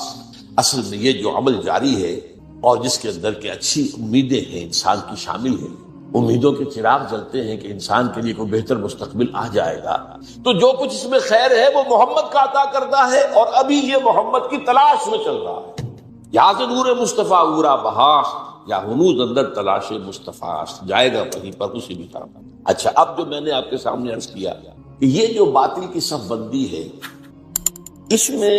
اصل میں یہ جو عمل جاری ہے اور جس کے اندر کے اچھی امیدیں ہیں انسان کی شامل ہیں، امیدوں کے چراغ جلتے ہیں کہ انسان کے لیے کوئی بہتر مستقبل آ جائے گا، تو جو کچھ اس میں خیر ہے وہ محمد کا عطا کردہ ہے، اور ابھی یہ محمد کی تلاش میں چل رہا ہے۔ یا ز نور مصطفیٰ ہورا بہاس، یا ہنوز اندر تلاش مصطفیٰ، جائے گا وہیں پر اسی بھی طرح۔ اچھا، اب جو میں نے آپ کے سامنے عرض کیا کہ یہ جو باطل کی صف بندی ہے، اس میں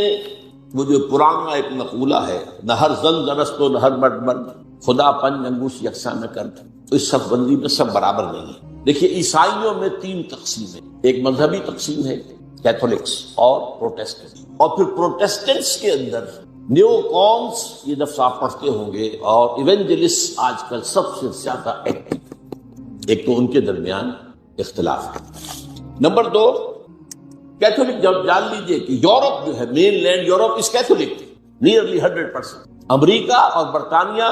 وہ جو پرانا ایک مقولہ ہے، نہ ہر زن زنست و نہ ہر مرد مرد، خدا پنج انگوش یکساں نہ کر، تو اس صف بندی میں سب برابر نہیں ہے۔ دیکھیے عیسائیوں میں 3 تقسیم ہے، ایک مذہبی تقسیم ہے کیتھولکس اور پروٹیسٹنٹ، اور پھر پروٹیسٹنٹس کے اندر نیو کونس، یہ لفظ آپ پڑھتے ہوں گے، اور ایونجلسٹ آج کل سب سے زیادہ ایکٹیو، ایک تو ان کے درمیان اختلاف ہے۔ نمبر 2، کیتھولک، جب جان لیجئے کہ یورپ جو ہے، مین لینڈ یورپ اس کیتھولک، نیئرلی 100%، امریکہ اور برطانیہ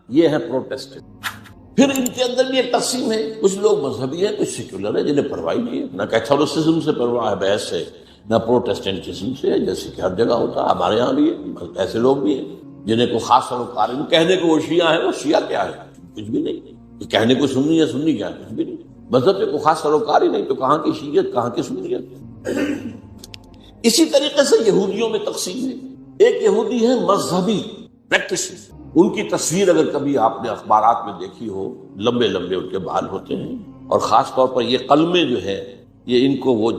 یہ ہے پروٹیسٹنٹ۔ پھر ان کے اندر بھی ایک تقسیم ہے، کچھ لوگ مذہبی ہیں، کچھ سیکولر ہیں، جنہیں پرواہ نہیں ہے، نہ کیتھولسزم سے پرواہ ہے بحث ہے، نہ پروٹیسٹنٹزم سے، جیسے کہ ہر جگہ ہوتا ہے، ہمارے یہاں بھی ہے۔ ایسے لوگ بھی ہیں جنہیں کو خاص سروکار ہے، کہنے کو وہ شیعہ ہیں، وہ شیعہ کیا ہے؟ کچھ بھی نہیں۔ کہنے کو سنی ہے، سنی کیا ہے؟ کچھ بھی نہیں۔ مذہب پہ کوئی خاص سروکار ہی نہیں، تو کہاں کی شیعت، کہاں کی سنیت؟ اسی طریقے سے یہودیوں میں تقسیم ہے۔ ایک یہودی ہے مذہبی پریکٹس، ان کی تصویر اگر کبھی آپ نے اخبارات میں دیکھی ہو، لمبے لمبے ان کے بال ہوتے ہیں، اور خاص طور پر یہ قلمیں جو ہے یہ ان کو وہ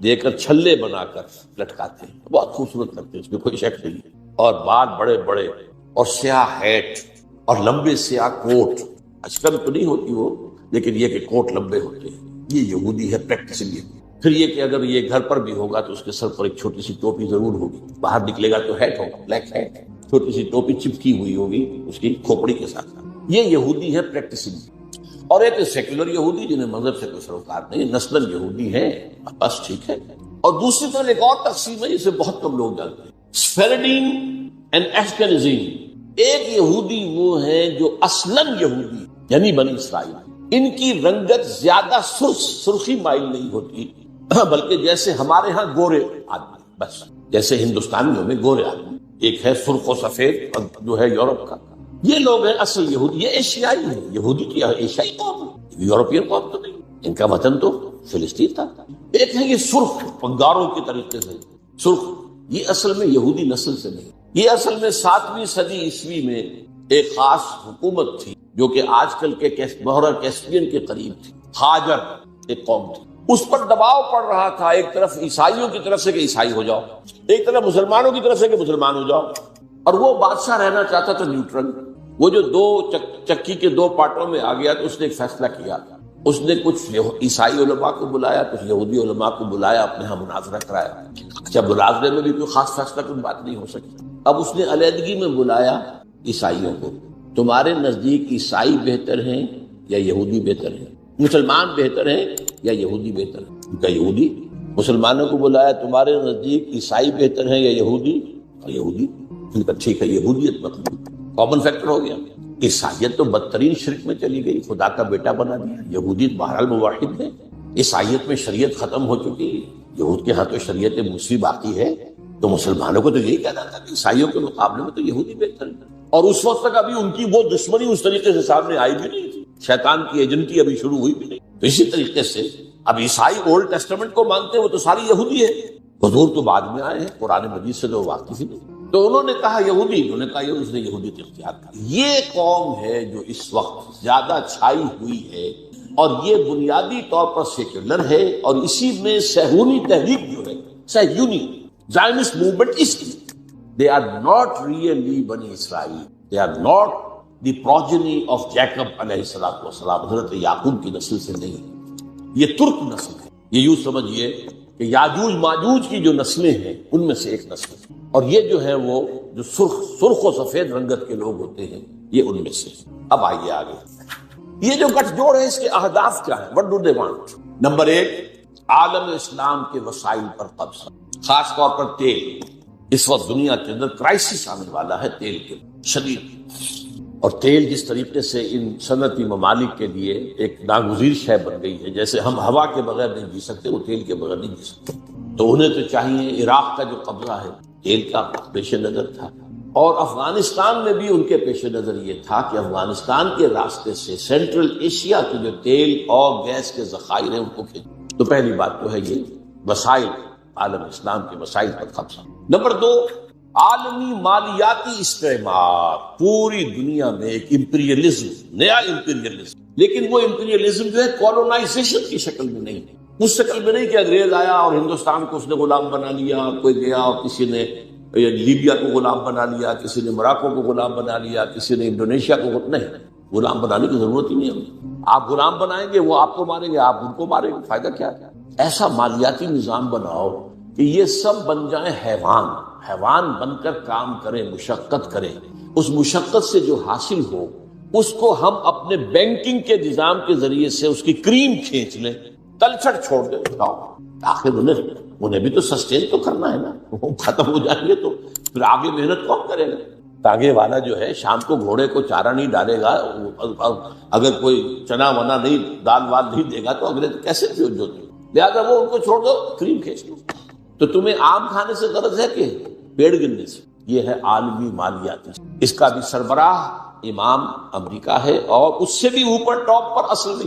دے کر چھلے بنا کر لٹکاتے ہیں، بہت خوبصورت لگتے ہیں، اس میں کوئی شک نہیں ہے، اور بال بڑے بڑے اور سیاہ ہیٹ اور لمبے سیاہ کوٹ، اشکل تو نہیں ہوتی وہ، لیکن یہ کہ کوٹ لمبے ہوتے ہیں، یہ یہودی ہے پریکٹسنگ یہودی۔ پھر یہ کہ اگر یہ گھر پر بھی ہوگا تو اس کے سر پر ایک چھوٹی سی ٹوپی ضرور ہوگی، باہر نکلے گا تو ہیٹ ہوگا، بلیک ہیٹ، چھوٹی سی ٹوپی چپکی ہوئی ہوگی اس کی کھوپڑی کے ساتھ۔ یہ یہودی ہے پریکٹسنگ۔ اور ایک سیکولر یہودی جنہیں مذہب سے کوئی سروکار نہیں، نسلاً یہودی ہے، بس ٹھیک ہے۔ اور دوسری طرف ایک اور تقسیم ہے جسے بہت کم لوگ جانتے ہیں، سفیرڈین اینڈ ایشکنزیم۔ ایک یہودی وہ ہے جو اصلاً یہودی یعنی بنی اسرائیل، ان کی رنگت زیادہ سرخی مائل نہیں ہوتی، بلکہ جیسے ہمارے ہاں گورے آدمی، بس جیسے ہندوستانیوں میں گورے آدمی، ایک ہے سرخ و سفید جو ہے یورپ کا، یہ لوگ ہیں اصل یہودی، یہ ایشیائی ہیں۔ یہودی کی ایشیائی قوم ہے، یورپین قوم تو نہیں، ان کا وطن تو فلسطین تھا۔ ایک ہے یہ سرخ، پنگاروں کے طریقے سے سرخ، یہ اصل میں یہودی نسل سے نہیں، یہ اصل میں 7ویں صدی عیسوی میں ایک خاص حکومت تھی جو کہ آج کل کے بحیرہ کیسپیئن کے قریب تھی، ہاجر ایک قوم تھی، اس پر دباؤ پڑ رہا تھا، ایک طرف عیسائیوں کی طرف سے کہ عیسائی ہو جاؤ، ایک طرف مسلمانوں کی طرف سے کہ مسلمان ہو جاؤ، اور وہ بادشاہ رہنا چاہتا تھا نیوٹرل۔ وہ جو دو چکی کے دو پارٹوں میں آ گیا تو اس نے ایک فیصلہ کیا، اس نے کچھ عیسائی علماء کو بلایا، کچھ یہودی علماء کو بلایا، اپنے ہاں مناظرہ کرایا۔ اچھا، مناظرے میں بھی کوئی خاص فیصلہ کوئی بات نہیں ہو سکی، اب اس نے علیحدگی میں بلایا عیسائیوں کو، تمہارے نزدیک عیسائی بہتر ہیں یا یہودی بہتر ہیں؟ مسلمان بہتر ہیں یا یہودی بہتر ہیں؟ ان کا یہودی مسلمانوں کو بلایا، تمہارے نزدیک عیسائی بہتر ہیں یا یہودی؟ اور یہودی، ان کا ٹھیک ہے، یہودیت مطلب کامن فیکٹر ہو گیا۔ عیسائیت تو بدترین شرک میں چلی گئی، خدا کا بیٹا بنا دیا۔ یہودیت بہرحال موحد ہے، عیسائیت میں شریعت ختم ہو چکی ہے، یہود کے ہاں تو شریعت موسیٰ باقی ہے، تو مسلمانوں کو تو یہی کہنا تھا کہ عیسائیوں کے مقابلے میں تو یہودی بہتر ہے۔ اور اس وقت تک ابھی ان کی وہ دشمنی اس طریقے سے سامنے آئی بھی نہیں تھی، شیطان کی ایجنٹی ابھی شروع ہوئی بھی نہیں۔ تو اسی طریقے سے اب عیسائی اولڈ ٹیسٹمنٹ کو مانتے ہیں، وہ تو ساری یہودی ہے، حضور تو بعد میں آئے ہیں، قرآن مجید سے تو واقف ہی نہیں۔ تو انہوں نے کہا یہودی، انہوں نے کہا یہ، اس نے یہودیت اختیار کر۔ یہ قوم ہے جو اس وقت زیادہ چھائی ہوئی ہے، اور یہ بنیادی طور پر سیکولر ہے، اور اسی میں صہیونی تحریک جو ہے، صہیونی زائنسٹ موومنٹ، اس کی they are not really بنی اسرائیل، they are not the progeny of Jacob علیہ السلام، حضرت یعقوب کی نسل سے نہیں، یہ ترک نسل ہے۔ یہ یوں سمجھیے کہ یاجوج ماجوج کی جو نسلیں ہیں ان میں سے ایک نسل ہے، اور یہ جو ہے وہ جو سرخ و سفید رنگت کے لوگ ہوتے ہیں یہ ان میں سے۔ اب آئیے آگے، یہ جو گٹھ جوڑ ہے اس کے اہداف کیا ہیں؟ what do they want؟ Number 1، عالم اسلام کے وسائل پر قبضہ، خاص طور پر تیل۔ اس وقت دنیا کے اندر کرائسس آنے والا ہے تیل کے شدید، اور تیل جس طریقے سے ان صنعتی ممالک کے لیے ایک ناگزیر شے بن گئی ہے، جیسے ہم ہوا کے بغیر نہیں جی سکتے، وہ تیل کے بغیر نہیں جی سکتے، تو انہیں تو چاہیے۔ عراق کا جو قبضہ ہے تیل کا پیش نظر تھا، اور افغانستان میں بھی ان کے پیش نظر یہ تھا کہ افغانستان کے راستے سے سینٹرل ایشیا کے جو تیل اور گیس کے ذخائر ہیں ان کو کھینچ۔ تو پہلی بات تو ہے یہ وسائل، عالم اسلام کے وسائل پر قبضہ۔ نمبر 2، عالمی مالیاتی استعمار، پوری دنیا میں ایک امپیریلزم، نیا امپیریلزم، لیکن وہ امپیریلزم جو ہے کولونائزیشن کی شکل میں نہیں ہے، اس شکل میں نہیں کہ انگریز آیا اور ہندوستان کو اس نے غلام بنا لیا، کوئی گیا اور کسی نے لیبیا کو غلام بنا لیا، کسی نے موراکو کو غلام بنا لیا، کسی نے انڈونیشیا کو، نہیں، غلام بنانے کی ضرورت ہی نہیں ہے۔ آپ غلام بنائیں گے، وہ آپ کو ماریں گے، آپ ان کو ماریں گے، فائدہ کیا ہے؟ ایسا مالیاتی نظام بناؤ کہ یہ سب بن جائیں حیوان بن کر کام کریں، مشقت کریں، اس مشقت سے جو حاصل ہو اس کو ہم اپنے بینکنگ کے نظام کے ذریعے سے اس کی کریم کھینچ لیں، تلچھٹ چھوڑ دیں۔ آخر انہیں بھی تو سسٹین تو کرنا ہے نا، وہ ختم ہو جائیں گے تو پھر آگے محنت کون کرے گا؟ تانگے والا جو ہے شام کو گھوڑے کو چارہ نہیں ڈالے گا، اگر کوئی چنا ونا نہیں دال وال نہیں دے گا تو اگلے کیسے پیو جو لہٰذا وہ ان کو چھوڑ دو، کریم کھینچ دو۔ تو تمہیں آم کھانے سے غرض ہے کہ پیڑ گرنے سے؟ یہ ہے عالمی مالیاتی، اس کا بھی سربراہ امام امریکہ ہے، اور اس سے بھی اوپر ٹاپ پر اصل میں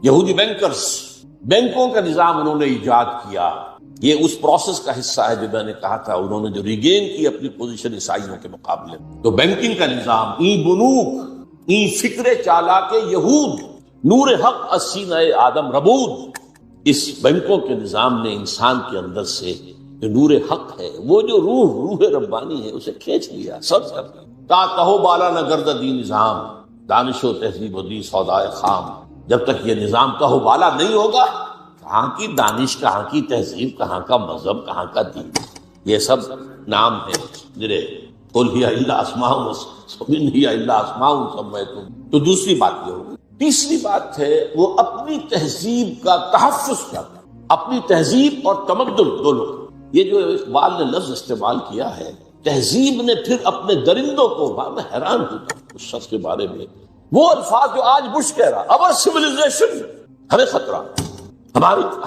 یہودی بینکرز، بینکوں کا نظام انہوں نے ایجاد کیا۔ یہ اس پروسیس کا حصہ ہے جو میں نے کہا تھا، انہوں نے جو ریگین کی اپنی پوزیشن عیسائیوں کے مقابلے میں۔ تو بینکنگ کا نظام، این بنوک، این فکر چالاک یہود، نور حق السینہ آدم ربود، اس بینکوں کے نظام نے انسان کے اندر سے جو نور حق ہے، وہ جو روح ربانی ہے، اسے کھینچ لیا، سب کر دیا۔ تا کہو بالا نہ گرد دی نظام، دانش و تہذیب و دی سودائے خام۔ جب تک یہ نظام کہو بالا نہیں ہوگا، کہاں کی دانش، کہاں کی تہذیب، کہاں کا مذہب، کہاں کا دین، یہ سب نام ہے جرے قل ہی الا اسماء سمن ہی الا اسماء سمیتم۔ تو دوسری بات یہ ہوگی۔ تیسری بات ہے وہ اپنی تہذیب کا تحفظ کرتا، اپنی تہذیب اور تمدن دونوں۔ یہ جو اقبال نے لفظ استعمال کیا ہے تہذیب نے، پھر اپنے درندوں کو، میں حیران ہوتا ہوں اس شخص کے بارے میں، وہ الفاظ جو آج بش کہہ رہا، اور سویلائزیشن، ہمیں خطرہ،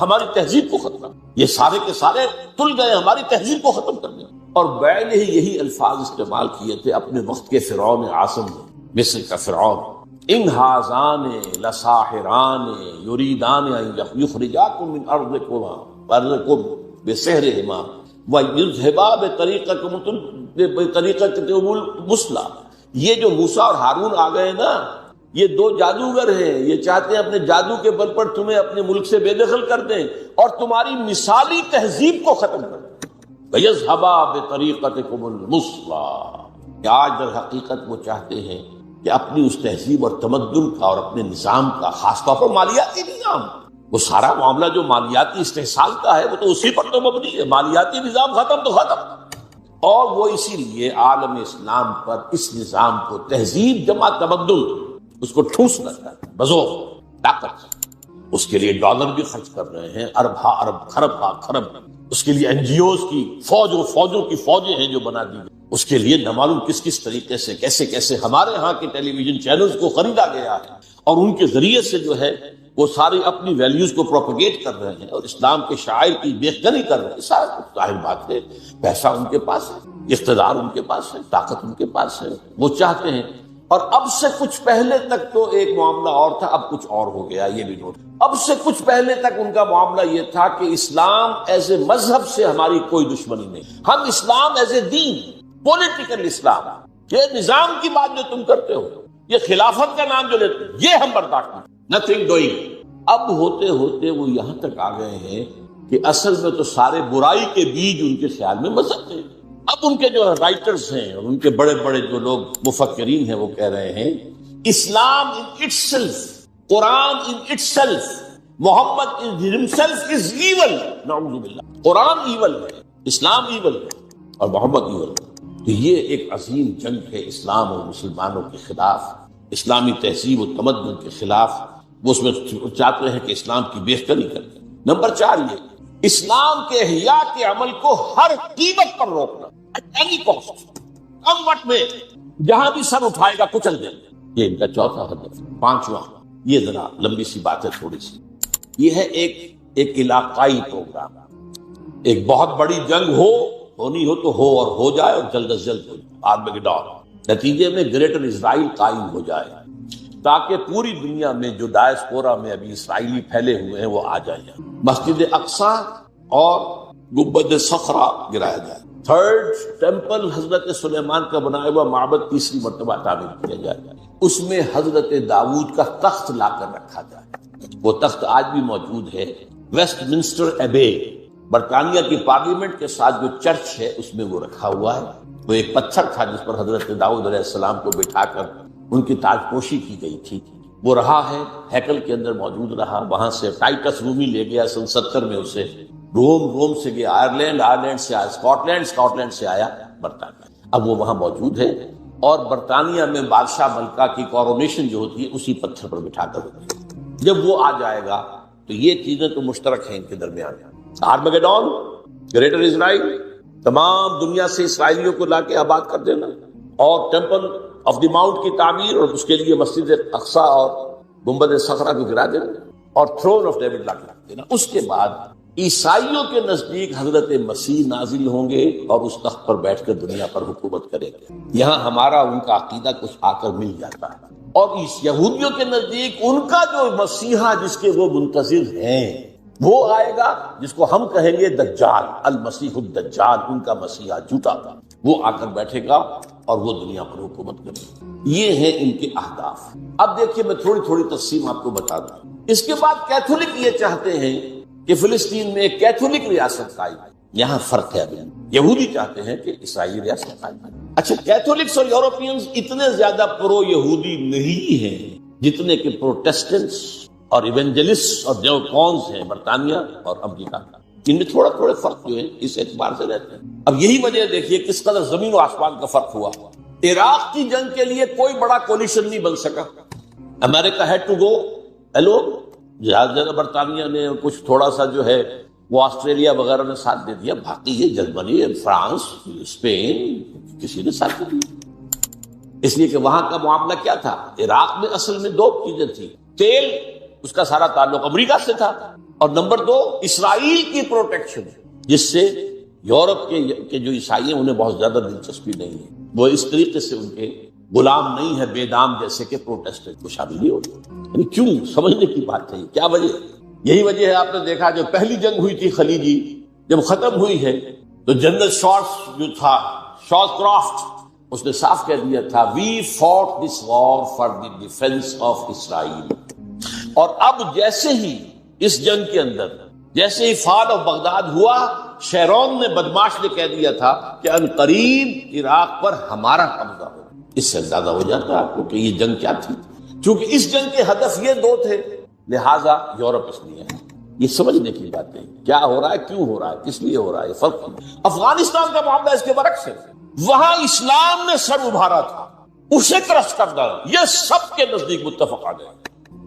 ہماری تہذیب کو خطرہ، یہ سارے کے سارے تل گئے ہماری تہذیب کو ختم کرنے۔ اور بیل ہی یہی الفاظ استعمال کیے تھے اپنے وقت کے فرعون اعظم نے، مصر کا فرعون، ان ہاذان لساحران یریدان ان یخرجاکم من ارضکم بسحرہما ویذھبا بطریقتکم المثلی۔ یہ جو موسیٰ اور ہارون آ گئے نا، یہ دو جادوگر ہیں، یہ چاہتے ہیں اپنے جادو کے بل پر تمہیں اپنے ملک سے بے دخل کر دیں اور تمہاری مثالی تہذیب کو ختم کر دیں۔ وَيَذْهَبَا بِطَرِيقَتِكُمُ الْمُثْلَىٰ۔ آج در حقیقت وہ چاہتے ہیں کہ اپنی اس تہذیب اور تمدن کا اور اپنے نظام کا، خاص طور پر مالیاتی نظام، وہ سارا معاملہ جو مالیاتی استحصال کا ہے وہ تو اسی پر تو مبنی ہے، مالیاتی نظام ختم تو ختم۔ اور وہ اسی لیے عالم اسلام پر اس نظام کو، تہذیب جمع تمدن، اس کو ٹھوسنا چاہتے ہیں بزور طاقت۔ اس کے لیے ڈالر بھی خرچ کر رہے ہیں، ارب ہا ارب، خرب ہا خرب۔ اس کے لیے این جی اوز کی فوجوں کی فوجیں ہیں جو بنا دی گئی۔ اس کے لیے نہ معلوم کس طریقے سے، کیسے ہمارے ہاں کے ٹیلی ویژن چینلز کو خریدا گیا ہے، اور ان کے ذریعے سے جو ہے وہ ساری اپنی ویلیوز کو پروپیگیٹ کر رہے ہیں اور اسلام کے شاعر کی بےخبری کر رہے ہیں۔ سارا ظاہر بات ہے، پیسہ ان کے پاس ہے، اقتدار ان کے پاس ہے، طاقت ان کے پاس ہے، وہ چاہتے ہیں۔ اور اب سے کچھ پہلے تک تو ایک معاملہ اور تھا، اب کچھ اور ہو گیا، یہ بھی نوٹ۔ اب سے کچھ پہلے تک ان کا معاملہ یہ تھا کہ اسلام ایز اے مذہب سے ہماری کوئی دشمنی نہیں، ہم اسلام as a then, political Islam, یہ نظام کی بات جو تم کرتے ہو، یہ خلافت کا نام جو لیتے ہو، یہ ہم برداشت نہیں، نتھنگ ڈوئنگ۔ اب ہوتے ہوتے وہ یہاں تک آ گئے ہیں کہ اصل میں تو سارے برائی کے بیج ان کے خیال میں مذہب تھے۔ اب ان کے جو رائٹرز ہیں اور ان کے بڑے بڑے جو لوگ مفکرین ہیں وہ کہہ رہے ہیں Islam in itself, Quran in itself, Muhammad himself is evil, نعوذ باللہ۔ قرآن ایول ہے، اسلام ایول ہے، اور محمد ایول ہے۔ تو یہ ایک عظیم جنگ ہے اسلام اور مسلمانوں کے خلاف، اسلامی تہذیب و تمدن کے خلاف۔ وہ اس میں چاہتے ہیں کہ اسلام کی بہتری کریں۔ نمبر 4 یہ اسلام کے احیاء کے عمل کو ہر قیمت پر روکنا، اینی کاسٹ، کم وقت میں جہاں بھی سر اٹھائے گا کچل دیں گے۔ یہ ان کا چوتھا ہدف۔ 5واں، یہ ذرا لمبی سی بات ہے تھوڑی سی، یہ ہے ایک علاقائی پروگرام۔ ایک بہت بڑی جنگ ہونی ہو تو ہو، اور ہو جائے اور جلد از جلد ہو جائے، آرمیگیڈون، نتیجے میں گریٹر اسرائیل قائم ہو جائے تاکہ پوری دنیا میں جو ڈائسپورا میں ابھی اسرائیلی پھیلے ہوئے ہیں وہ آ جائیں، مسجد اقصی اور گنبد صخرہ گرایا جائے، 3rd ٹیمپل حضرت سلیمان کا بنایا ہوا معبد تیسری مرتبہ تعمیر کیا جائے، اس میں حضرت داؤد کا تخت لا کر رکھا جائے۔ وہ تخت آج بھی موجود ہے، ویسٹ منسٹر ایبے، برطانیہ کی پارلیمنٹ کے ساتھ جو چرچ ہے اس میں وہ رکھا ہوا ہے۔ وہ ایک پتھر تھا جس پر حضرت داؤد علیہ السلام کو بٹھا کر ان کی تاج پوشی کی گئی تھی، وہ رہا ہے، ہیکل کے اندر موجود رہا۔ وہاں سے ٹائٹس رومی لے گیا سن 70 میں اسے، روم سے گیا آئرلینڈ سے آیا اسکاٹ لینڈ سے آیا برطانیہ، اب وہ وہاں موجود ہے۔ اور برطانیہ میں بادشاہ ملکہ کی کورونیشن جو ہوتی ہے اسی پتھر پر بٹھا کر ہوتی ہے۔ جب وہ آ جائے گا تو یہ چیزیں تو مشترک ہیں ان کے درمیان، آرمیگیڈون، گریٹر اسرائیل، تمام دنیا سے اسرائیلیوں کو لا کے آباد کر دینا، اور ٹیمپل آف دی ماؤنٹ کی تعمیر اور اس کے لیے مسجد اقصی اور گنبد صخرہ کو گرا دینا اور تھرون آف ڈیوڈ لا کر دینا. اس کے بعد عیسائیوں کے نزدیک حضرت مسیح نازل ہوں گے اور اس تخت پر بیٹھ کر دنیا پر حکومت کریں گے. یہاں ہمارا ان کا عقیدہ کچھ آ کر مل جاتا ہے. اور اس یہودیوں کے نزدیک ان کا جو مسیحا جس کے وہ منتظر ہیں وہ آئے گا جس کو ہم کہیں گے دجال، المسیح الدجال، ان کا مسیحا جھوٹا تھا، وہ آ کر بیٹھے گا اور وہ دنیا پر حکومت کرے گا. یہ ہیں ان کے اہداف. اب دیکھیے میں تھوڑی تھوڑی تقسیم آپ کو بتا دوں. اس کے بعد کیتھولک یہ چاہتے ہیں کہ فلسطین میں ایک کیتھولک ریاست قائم ہے. یہاں فرق ہے. یہودی چاہتے ہیں کہ عیسائی ریاست قائم ہے. اچھا، کیتھولکس اور یورپینز اتنے زیادہ پرو یہودی نہیں ہیں جتنے کہ پروٹیسٹنٹس اور ایونجلسٹ اور نیوکونز ہیں برطانیہ اور امریکہ کا. ان میں تھوڑا تھوڑے فرق جو ہے اس اعتبار سے رہتے ہیں. اب یہی وجہ دیکھیے کس قدر زمین و آسمان کا فرق ہوا. عراق کی جنگ کے لیے کوئی بڑا کولیشن نہیں بن سکا. امریکہ ہیڈ ٹو گو الون. زیادہ برطانیہ نے کچھ تھوڑا سا جو ہے وہ آسٹریلیا وغیرہ نے ساتھ دے دیا، باقی یہ جرمنی، فرانس، اسپین کسی نے ساتھ دیا. اس لیے کہ وہاں کا معاملہ کیا تھا، عراق میں اصل میں دو چیزیں تھیں. تیل، اس کا سارا تعلق امریکہ سے تھا، اور نمبر دو اسرائیل کی پروٹیکشن، جس سے یورپ کے جو عیسائی ہیں انہیں بہت زیادہ دلچسپی نہیں ہے. وہ اس طریقے سے ان کے غلام نہیں ہے بے دام جیسے کہ پروٹیسٹنٹ کو شامل نہیں ہوتے. یعنی کیوں سمجھنے کی بات ہے. کیا وجہ؟ یہی وجہ ہے آپ نے دیکھا جو پہلی جنگ ہوئی تھی خلیجی، جب ختم ہوئی ہے تو جنرل شارٹس جو تھا، شارٹ کرافٹ، اس نے صاف کہہ دیا تھا we fought this war for the defence of Israel. اور اب جیسے ہی اس جنگ کے اندر جیسے ہی فال آف بغداد ہوا، شیرون نے بدماش نے کہہ دیا تھا کہ عنقریب عراق پر ہمارا قبضہ ہو. اس سے اندازہ ہو جاتا ہے آپ کو کہ یہ جنگ کیا تھی. چونکہ اس جنگ کے ہدف یہ دو تھے، لہذا یورپ اس لیے ہے. یہ سمجھنے کی بات ہے کیا ہو رہا ہے، کیوں ہو رہا ہے، کس لیے ہو رہا ہے. یہ فرق. افغانستان کا معاملہ اس کے برعکس ہے. وہاں اسلام نے سر ابھارا تھا، اسے کرس کر ڈالا. یہ سب کے نزدیک متفق آ گئے.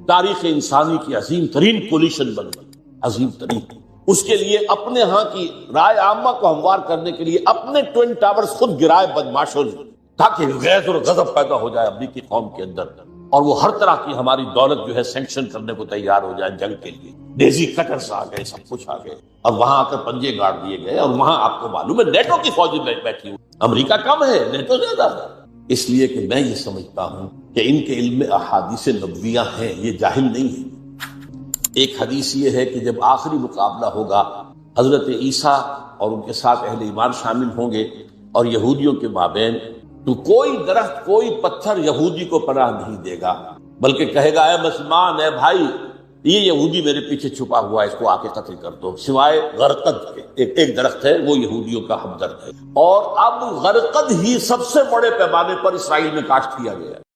تاریخ انسانی کی عظیم ترین پولیشن بن گئی، عظیم ترین. اس کے لیے اپنے ہاں کی رائے عامہ کو ہموار کرنے کے لیے اپنے ٹوئن ٹاورز خود گرائے بدماشوں نے، تاکہ غیظ اور غضب پیدا ہو جائے امریکی قوم کے اندر، اور وہ ہر طرح کی ہماری دولت جو ہے سینکشن کرنے کو تیار ہو جائے جنگ کے لیے. ڈیزی کٹرز آ گئے، سب کچھ آ گئے، اور وہاں آ کر پنجے گاڑ دیے گئے. اور وہاں آپ کو معلوم ہے نیٹو کی فوجیں بیٹھی ہوئی، امریکہ کم ہے، نیٹو زیادہ ہے. اس لیے کہ میں یہ سمجھتا ہوں کہ ان کے علم میں احادیث نبویہ ہیں، یہ جاہل نہیں ہے. ایک حدیث یہ ہے کہ جب آخری مقابلہ ہوگا حضرت عیسیٰ اور ان کے ساتھ اہل ایمان شامل ہوں گے اور یہودیوں کے مابین، تو کوئی درخت کوئی پتھر یہودی کو پناہ نہیں دے گا، بلکہ کہے گا اے مسلمان، اے بھائی، یہ یہودی میرے پیچھے چھپا ہوا ہے، اس کو آ کے قتل کر دو. سوائے غرقد کے، ایک درخت ہے وہ یہودیوں کا ہمدرد ہے. اور اب غرقد ہی سب سے بڑے پیمانے پر اسرائیل میں کاشت کیا گیا ہے.